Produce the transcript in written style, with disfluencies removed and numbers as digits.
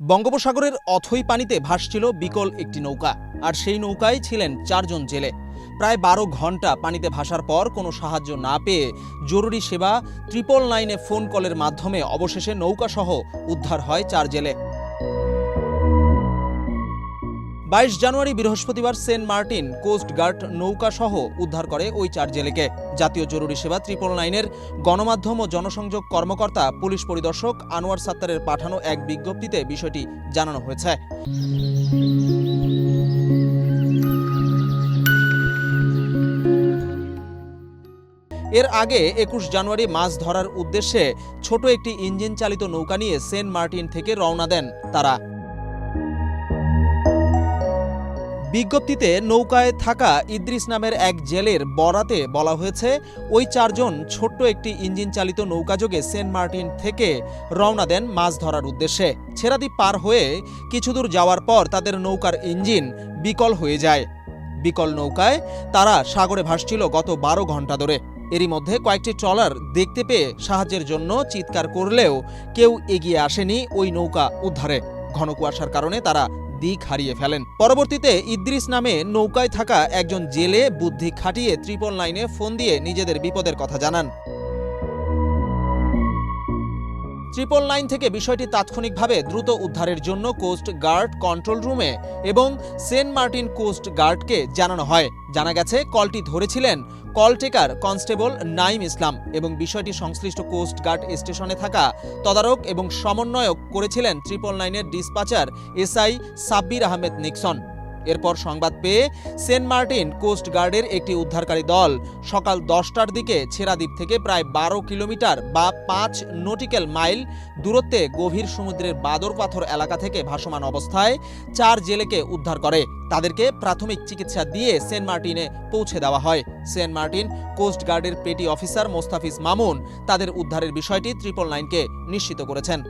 বঙ্গোপসাগরের অথই পানিতে ভাসছিল বিকল একটি নৌকা, আর সেই নৌকায় ছিলেন 4 জন জেলে। প্রায় 12 ঘন্টা পানিতে ভাসার পর কোনো সাহায্য না পেয়ে জরুরি সেবা 999 ফোন কলের মাধ্যমে অবশেষে নৌকাসহ উদ্ধার হয় 4 জেলে। 22 জানুয়ারি বৃহস্পতিবার সেন্ট মার্টিন কোস্ট গার্ড নৌকাসহ উদ্ধার করে ওই 4 জেলেকে। জাতীয় জরুরি সেবা 999-এর গণমাধ্যম ও জনসংযোগ কর্মকর্তা পুলিশ পরিদর্শক আনোয়ার সাত্তারের পাঠানো এক বিজ্ঞপ্তিতে বিষয়টি জানানো হয়েছে। এর আগে 21 জানুয়ারি মাছ ধরার উদ্দেশ্যে ছোট একটি ইঞ্জিন চালিত নৌকা নিয়ে সেন্ট মার্টিন থেকে রওনা দেন তারা। বিজ্ঞপ্তিতে নৌকায় থাকা ইদ্রিস নামের এক জেলের বরাতে বলা হয়েছে, ওই 4 জন ছোট্ট একটি ইঞ্জিন চালিত নৌকাযোগে সেন্ট মার্টিন থেকে রওনা দেন মাছ ধরার উদ্দেশ্যে। ছেড়া দ্বীপ পার হয়ে কিছুদূর যাওয়ার পর তাদের নৌকার ইঞ্জিন বিকল হয়ে যায়। বিকল নৌকায় তারা সাগরে ভাসছিল গত 12 ঘন্টা ধরে। এরই মধ্যে কয়েকটি ট্রলার দেখতে পেয়ে সাহায্যের জন্য চিৎকার করলেও কেউ এগিয়ে আসেনি ওই নৌকা উদ্ধারে। ঘন কুয়াশার কারণে তারা দিক হারিয়ে ফেলেন। পরবর্তীতে ইদ্রিস নামে নৌকায় থাকা একজন জেলে বুদ্ধি খাটিয়ে 999-এ ফোন দিয়ে নিজেদের বিপদের কথা জানান। 999 থেকে বিষয়টি তাৎক্ষণিকভাবে দ্রুত উদ্ধারের জন্য কোস্ট গার্ড কন্ট্রোল রুমে এবং সেন্ট মার্টিন কোস্ট গার্ডকে জানানো হয়। জানা গেছে, কলটি ধরেছিলেন কল টেকার কনস্টেবল নাইম ইসলাম এবং বিষয়টি সংশ্লিষ্ট কোস্ট গার্ড স্টেশনে থাকা তদারক এবং সমন্বয়ক করেছিলেন 999-এর ডিসপাচার এসআই সাব্বির আহমেদ নিক্সন। এরপর সংবাদ পেয়ে সেন্ট মার্টিন কোস্ট গার্ডের একটি উদ্ধারকারী দল সকাল 10টার দিকে ছেড়া দ্বীপ থেকে প্রায় 12 কিলোমিটার বা 5 নটিক্যাল মাইল দূরত্বে গভীর সমুদ্রের বাদর পাথর এলাকা থেকে ভাসমান অবস্থায় 4 জেলেকে উদ্ধার করে। তাদেরকে প্রাথমিক চিকিৎসা দিয়ে সেন্ট মার্টিনে পৌঁছে দেওয়া হয়। সেন্ট মার্টিন কোস্ট গার্ডের পেটি অফিসার মোস্তাফিজ মামুন তাদের উদ্ধারের বিষয়টি 999-কে নিশ্চিত করেছেন।